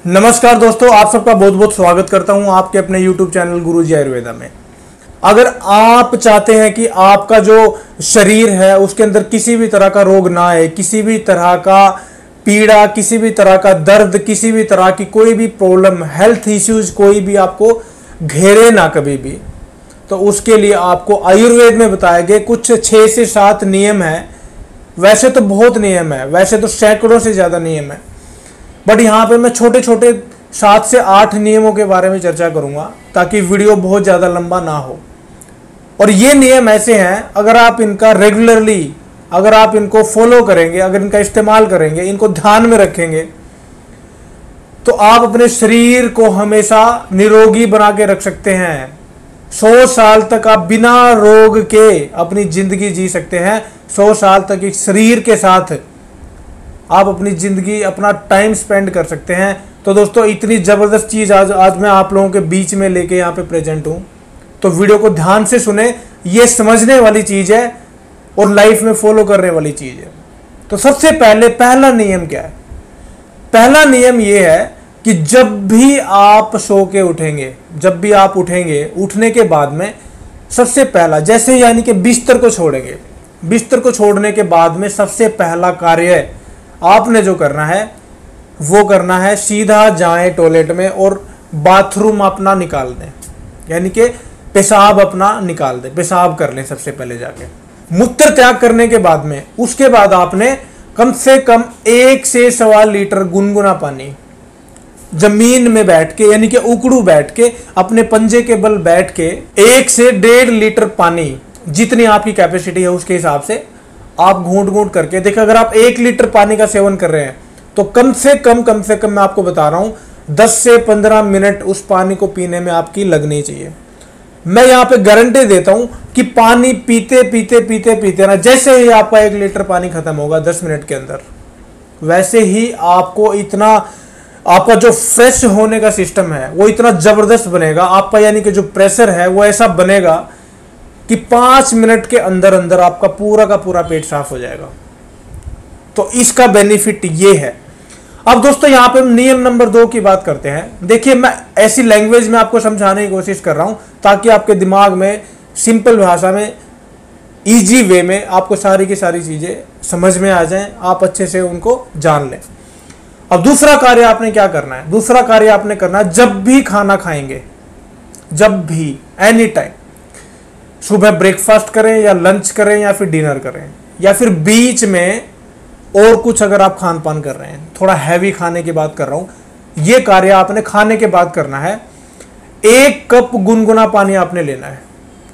नमस्कार दोस्तों, आप सबका बहुत बहुत स्वागत करता हूं आपके अपने YouTube चैनल गुरुजी आयुर्वेदा में। अगर आप चाहते हैं कि आपका जो शरीर है उसके अंदर किसी भी तरह का रोग ना आए, किसी भी तरह का पीड़ा, किसी भी तरह का दर्द, किसी भी तरह की कोई भी प्रॉब्लम, हेल्थ इश्यूज कोई भी आपको घेरे ना कभी भी, तो उसके लिए आपको आयुर्वेद में बताए गए कुछ 6 से 7 नियम है। वैसे तो बहुत नियम है, वैसे तो सैकड़ों से ज़्यादा नियम है, बट यहाँ पे मैं छोटे छोटे 7 से 8 नियमों के बारे में चर्चा करूंगा ताकि वीडियो बहुत ज़्यादा लंबा ना हो। और ये नियम ऐसे हैं, अगर आप इनका रेगुलरली, अगर आप इनको फॉलो करेंगे, अगर इनका इस्तेमाल करेंगे, इनको ध्यान में रखेंगे, तो आप अपने शरीर को हमेशा निरोगी बना के रख सकते हैं। 100 साल तक आप बिना रोग के अपनी जिंदगी जी सकते हैं। 100 साल तक इस शरीर के साथ आप अपनी ज़िंदगी, अपना टाइम स्पेंड कर सकते हैं। तो दोस्तों, इतनी ज़बरदस्त चीज़ आज मैं आप लोगों के बीच में लेके यहाँ पे प्रेजेंट हूँ, तो वीडियो को ध्यान से सुने। ये समझने वाली चीज़ है और लाइफ में फॉलो करने वाली चीज़ है। तो सबसे पहले पहला नियम क्या है? पहला नियम ये है कि जब भी आप सो के उठेंगे, जब भी आप उठेंगे, उठने के बाद में सबसे पहला, जैसे यानी कि बिस्तर को छोड़ेंगे, बिस्तर को छोड़ने के बाद में सबसे पहला कार्य आपने जो करना है वो करना है, सीधा जाएं टॉयलेट में और बाथरूम अपना निकाल दें, यानी कि पेशाब अपना निकाल दें, पेशाब कर लें सबसे पहले जाके। मूत्र त्याग करने के बाद में, उसके बाद आपने कम से कम 1 से 1.25 लीटर गुनगुना पानी जमीन में बैठ के, यानी कि उकड़ू बैठ के, अपने पंजे के बल बैठ के 1 से 1.5 लीटर पानी, जितनी आपकी कैपेसिटी है उसके हिसाब से आप घूंट घूंट करके देखिए। अगर आप 1 लीटर पानी का सेवन कर रहे हैं तो कम से कम मैं आपको बता रहा हूं 10 से 15 मिनट उस पानी को पीने में आपकी लगनी चाहिए। मैं यहां पे गारंटी देता हूं कि पानी पीते पीते पीते पीते ना, जैसे ही आपका 1 लीटर पानी खत्म होगा 10 मिनट के अंदर, वैसे ही आपको इतना, आपका जो फ्रेश होने का सिस्टम है वो इतना जबरदस्त बनेगा आपका, यानी कि जो प्रेशर है वो ऐसा बनेगा कि 5 मिनट के अंदर अंदर आपका पूरा का पूरा पेट साफ हो जाएगा। तो इसका बेनिफिट ये है। अब दोस्तों, यहां पे हम नियम नंबर 2 की बात करते हैं। देखिए, मैं ऐसी लैंग्वेज में आपको समझाने की कोशिश कर रहा हूं ताकि आपके दिमाग में सिंपल भाषा में, इजी वे में आपको सारी की सारी चीजें समझ में आ जाएं, आप अच्छे से उनको जान लें। अब दूसरा कार्य आपने क्या करना है? दूसरा कार्य आपने करना है, जब भी खाना खाएंगे, जब भी, एनी टाइम, सुबह ब्रेकफास्ट करें या लंच करें या फिर डिनर करें या फिर बीच में और कुछ अगर आप खान पान कर रहे हैं, थोड़ा हैवी खाने की बात कर रहा हूं, ये कार्य आपने खाने के बाद करना है। 1 कप गुनगुना पानी आपने लेना है।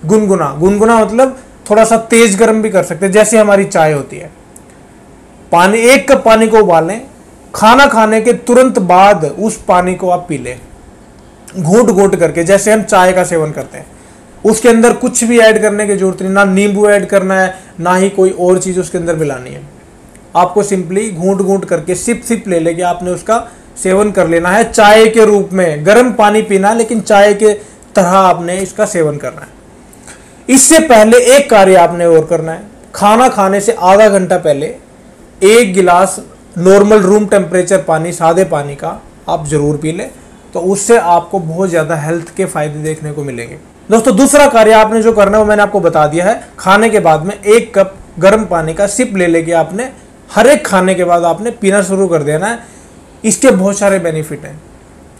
गुनगुना, गुनगुना मतलब थोड़ा सा तेज गर्म भी कर सकते हैं, जैसे हमारी चाय होती है। पानी, 1 कप पानी को उबालें, खाना खाने के तुरंत बाद उस पानी को आप पी लें, घूंट घूंट करके, जैसे हम चाय का सेवन करते हैं। उसके अंदर कुछ भी ऐड करने की जरूरत नहीं, ना नींबू ऐड करना है, ना ही कोई और चीज़ उसके अंदर मिलानी है। आपको सिंपली घूंट घूंट करके, सिप सिप ले लेके आपने उसका सेवन कर लेना है। चाय के रूप में गर्म पानी पीना, लेकिन चाय के तरह आपने इसका सेवन करना है। इससे पहले एक कार्य आपने और करना है, खाना खाने से आधा घंटा पहले 1 गिलास नॉर्मल रूम टेम्परेचर पानी, सादे पानी का आप जरूर पी लें, तो उससे आपको बहुत ज़्यादा हेल्थ के फायदे देखने को मिलेंगे। दोस्तों, दूसरा कार्य आपने जो करना है वो मैंने आपको बता दिया है। खाने के बाद में 1 कप गर्म पानी का सिप ले लेके आपने हर एक खाने के बाद आपने पीना शुरू कर देना है। इसके बहुत सारे बेनिफिट हैं।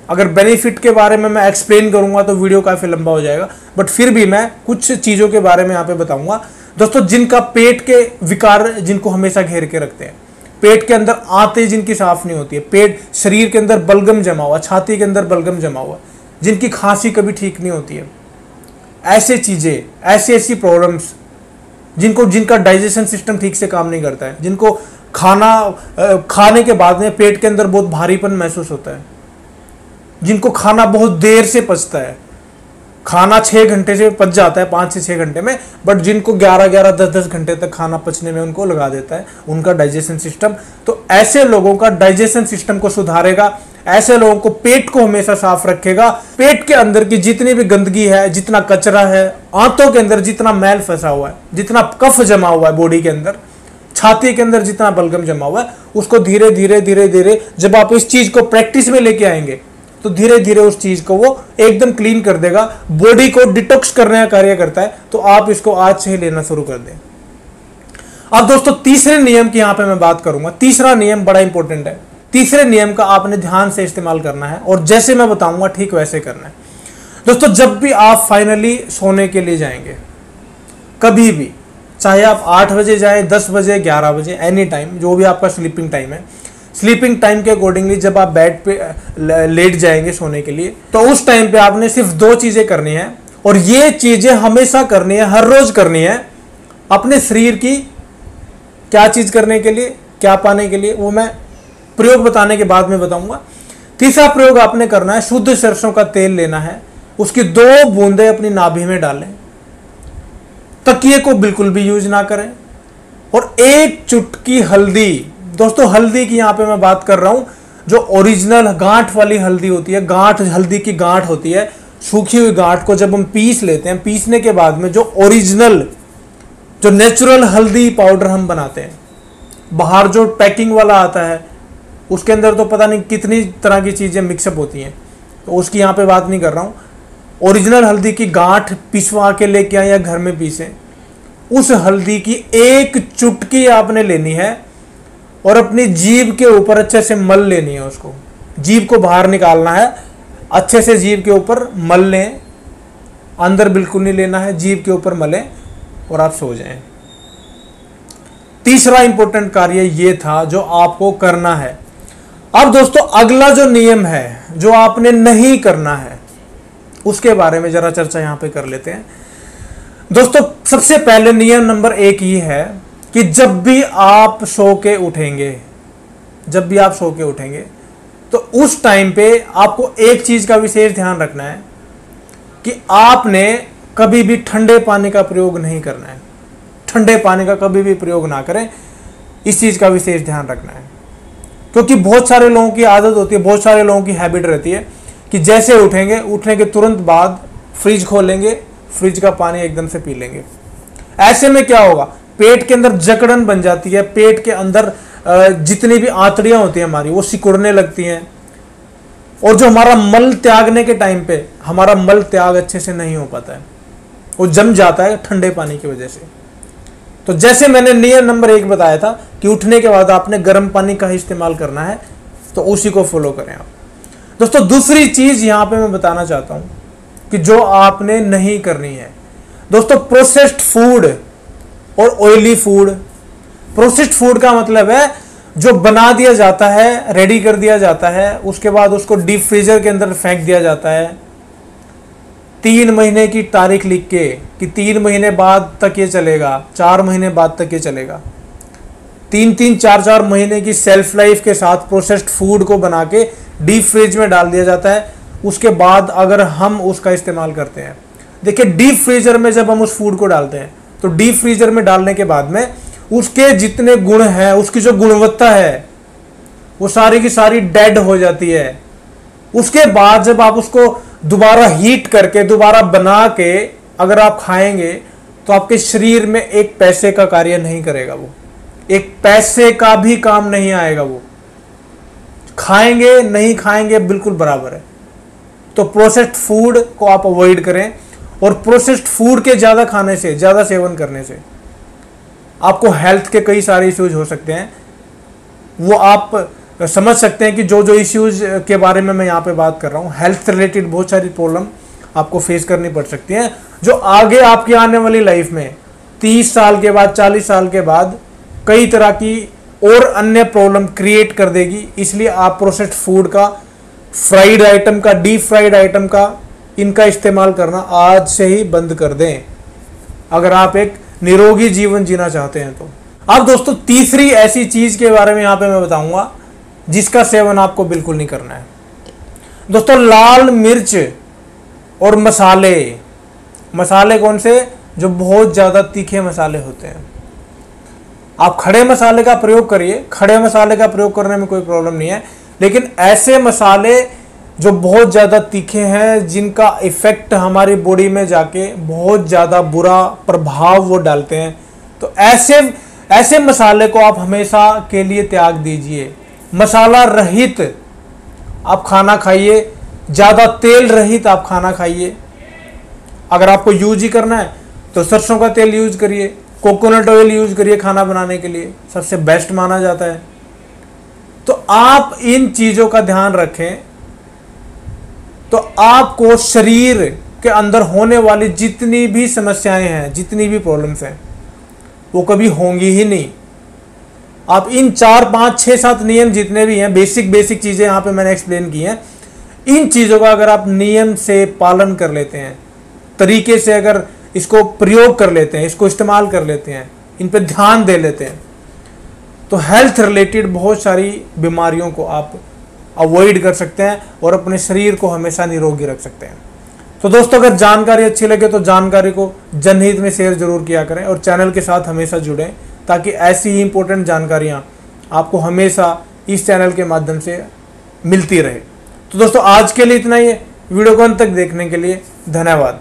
अगर बेनिफिट के बारे में मैं एक्सप्लेन करूंगा तो वीडियो काफ़ी लंबा हो जाएगा, बट फिर भी मैं कुछ चीज़ों के बारे में यहाँ पे बताऊंगा। दोस्तों, जिनका पेट के विकार जिनको हमेशा घेर के रखते हैं, पेट के अंदर आते जिनकी साफ नहीं होती है, पेट, शरीर के अंदर बलगम जमा हुआ, छाती के अंदर बलगम जमा हुआ, जिनकी खांसी कभी ठीक नहीं होती है, ऐसे चीज़ें, ऐसी प्रॉब्लम्स, जिनका डाइजेशन सिस्टम ठीक से काम नहीं करता है, जिनको खाने के बाद में पेट के अंदर बहुत भारीपन महसूस होता है, जिनको खाना बहुत देर से पचता है, खाना 6 घंटे से पच जाता है, 5 से 6 घंटे में, बट जिनको 11-11, 10-10 घंटे तक खाना पचने में उनको लगा देता है उनका डाइजेशन सिस्टम। तो ऐसे लोगों का डाइजेशन सिस्टम को सुधारेगा, ऐसे लोगों को पेट को हमेशा साफ रखेगा। पेट के अंदर की जितनी भी गंदगी है, जितना कचरा है, आंतों के अंदर जितना मैल फंसा हुआ है, जितना कफ जमा हुआ है बॉडी के अंदर, छाती के अंदर जितना बलगम जमा हुआ है उसको धीरे धीरे धीरे धीरे जब आप इस चीज को प्रैक्टिस में लेके आएंगे तो धीरे धीरे उस चीज को वो एकदम क्लीन कर देगा, बॉडी को डिटॉक्स करने का कार्य करता है। तो आप इसको आज से ही लेना शुरू कर दें। अब दोस्तों तीसरे नियम की यहां पे मैं बात करूंगा। तीसरा नियम बड़ा इंपॉर्टेंट है। तीसरे नियम का आपने ध्यान से इस्तेमाल करना है और जैसे मैं बताऊंगा ठीक वैसे करना है। दोस्तों जब भी आप फाइनली सोने के लिए जाएंगे, कभी भी, चाहे आप 8 बजे जाएं, 10 बजे, 11 बजे, एनी टाइम, जो भी आपका स्लीपिंग टाइम है, स्लीपिंग टाइम के अकॉर्डिंगली जब आप बेड पे लेट जाएंगे सोने के लिए, तो उस टाइम पे आपने सिर्फ 2 चीजें करनी है और ये चीजें हमेशा करनी है, हर रोज करनी है। अपने शरीर की क्या चीज करने के लिए, क्या पाने के लिए, वो मैं प्रयोग बताने के बाद में बताऊंगा। तीसरा प्रयोग आपने करना है, शुद्ध सरसों का तेल लेना है, उसकी 2 बूंदें अपनी नाभि में डालें, तकिए को बिल्कुल भी यूज ना करें, और 1 चुटकी हल्दी। दोस्तों हल्दी की यहां पे मैं बात कर रहा हूं जो ओरिजिनल गांठ वाली हल्दी होती है, गांठ, हल्दी की गांठ होती है, सूखी हुई गांठ को जब हम पीस लेते हैं, पीसने के बाद में जो ओरिजिनल, जो नेचुरल हल्दी पाउडर हम बनाते हैं, बाहर जो पैकिंग वाला आता है उसके अंदर तो पता नहीं कितनी तरह की चीजें मिक्सअप होती हैं, तो उसकी यहां पे बात नहीं कर रहा हूं। ओरिजिनल हल्दी की गांठ पिसवा के लेके आए या घर में पीसे, उस हल्दी की 1 चुटकी आपने लेनी है और अपनी जीभ के ऊपर अच्छे से मल लेनी है। उसको जीभ को बाहर निकालना है, अच्छे से जीभ के ऊपर मल लें, अंदर बिल्कुल नहीं लेना है, जीभ के ऊपर मलें और आप सो जाएं। तीसरा इंपॉर्टेंट कार्य ये था जो आपको करना है। अब दोस्तों अगला जो नियम है जो आपने नहीं करना है उसके बारे में जरा चर्चा यहां पे कर लेते हैं। दोस्तों सबसे पहले नियम नंबर 1 ये है कि जब भी आप सो के उठेंगे, जब भी आप सो के उठेंगे तो उस टाइम पे आपको एक चीज का विशेष ध्यान रखना है कि आपने कभी भी ठंडे पानी का प्रयोग नहीं करना है। ठंडे पानी का कभी भी प्रयोग ना करें, इस चीज का विशेष ध्यान रखना है। क्योंकि बहुत सारे लोगों की आदत होती है, बहुत सारे लोगों की हैबिट रहती है कि जैसे उठेंगे, उठने के तुरंत बाद फ्रिज खोलेंगे, फ्रिज का पानी एकदम से पी लेंगे। ऐसे में क्या होगा, पेट के अंदर जकड़न बन जाती है, पेट के अंदर जितनी भी आंतड़ियां होती हैं हमारी वो सिकुड़ने लगती हैं, और जो हमारा मल त्यागने के टाइम पे हमारा मल त्याग अच्छे से नहीं हो पाता है, वो जम जाता है ठंडे पानी की वजह से। तो जैसे मैंने नियम नंबर 1 बताया था कि उठने के बाद आपने गर्म पानी का ही इस्तेमाल करना है, तो उसी को फॉलो करें आप। दोस्तों दूसरी चीज यहां पे मैं बताना चाहता हूं कि जो आपने नहीं करनी है, दोस्तों प्रोसेस्ड फूड और ऑयली फूड। प्रोसेस्ड फूड का मतलब है जो बना दिया जाता है, रेडी कर दिया जाता है, उसके बाद उसको डीप फ्रीजर के अंदर फेंक दिया जाता है 3 महीने की तारीख लिख के कि 3 महीने बाद तक ये चलेगा, 4 महीने बाद तक ये चलेगा। 3-3, 4-4 महीने की सेल्फ लाइफ के साथ प्रोसेस्ड फूड को बना के डीप फ्रिज में डाल दिया जाता है। उसके बाद अगर हम उसका इस्तेमाल करते हैं, देखिए डीप फ्रीजर में जब हम उस फूड को डालते हैं तो डीप फ्रीजर में डालने के बाद में उसके जितने गुण हैं, उसकी जो गुणवत्ता है वो सारी की सारी डेड हो जाती है। उसके बाद जब आप उसको दोबारा हीट करके दोबारा बना के अगर आप खाएंगे तो आपके शरीर में एक पैसे का कार्य नहीं करेगा, वो एक पैसे का भी काम नहीं आएगा। वो खाएंगे नहीं खाएंगे बिल्कुल बराबर है। तो प्रोसेस्ड फूड को आप अवॉइड करें, और प्रोसेस्ड फूड के ज्यादा खाने से, ज्यादा सेवन करने से आपको हेल्थ के कई सारे इश्यूज हो सकते हैं। वो आप समझ सकते हैं कि जो जो इश्यूज के बारे में मैं यहाँ पे बात कर रहा हूँ, हेल्थ रिलेटेड बहुत सारी प्रॉब्लम आपको फेस करनी पड़ सकती हैं, जो आगे आपकी आने वाली लाइफ में 30 साल के बाद, 40 साल के बाद कई तरह की और अन्य प्रॉब्लम क्रिएट कर देगी। इसलिए आप प्रोसेस्ड फूड का, फ्राइड आइटम का, डीप फ्राइड आइटम का, इनका इस्तेमाल करना आज से ही बंद कर दें अगर आप एक निरोगी जीवन जीना चाहते हैं। तो अब दोस्तों तीसरी ऐसी चीज के बारे में यहाँ पे मैं बताऊंगा जिसका सेवन आपको बिल्कुल नहीं करना है। दोस्तों लाल मिर्च और मसाले। मसाले कौन से? जो बहुत ज्यादा तीखे मसाले होते हैं। आप खड़े मसाले का प्रयोग करिए, खड़े मसाले का प्रयोग करने में कोई प्रॉब्लम नहीं है, लेकिन ऐसे मसाले जो बहुत ज़्यादा तीखे हैं, जिनका इफेक्ट हमारी बॉडी में जाके बहुत ज़्यादा बुरा प्रभाव वो डालते हैं, तो ऐसे ऐसे मसाले को आप हमेशा के लिए त्याग दीजिए। मसाला रहित आप खाना खाइए, ज़्यादा तेल रहित आप खाना खाइए। अगर आपको यूज ही करना है तो सरसों का तेल यूज करिए, कोकोनट ऑयल यूज करिए खाना बनाने के लिए, सबसे बेस्ट माना जाता है। तो आप इन चीज़ों का ध्यान रखें तो आपको शरीर के अंदर होने वाली जितनी भी समस्याएं हैं, जितनी भी प्रॉब्लम्स हैं, वो कभी होंगी ही नहीं। आप इन 4, 5, 6, 7 नियम जितने भी हैं, बेसिक चीज़ें यहाँ पे मैंने एक्सप्लेन की हैं, इन चीज़ों का अगर आप नियम से पालन कर लेते हैं, तरीके से अगर इसको प्रयोग कर लेते हैं, इसको इस्तेमाल कर लेते हैं, इन पे ध्यान दे लेते हैं, तो हेल्थ रिलेटेड बहुत सारी बीमारियों को आप अवॉइड कर सकते हैं और अपने शरीर को हमेशा निरोगी रख सकते हैं। तो दोस्तों, अगर जानकारी अच्छी लगे तो जानकारी को जनहित में शेयर जरूर किया करें और चैनल के साथ हमेशा जुड़ें, ताकि ऐसी ही इंपॉर्टेंट जानकारियाँ आपको हमेशा इस चैनल के माध्यम से मिलती रहे। तो दोस्तों, आज के लिए इतना ही है। वीडियो को अंत तक देखने के लिए धन्यवाद।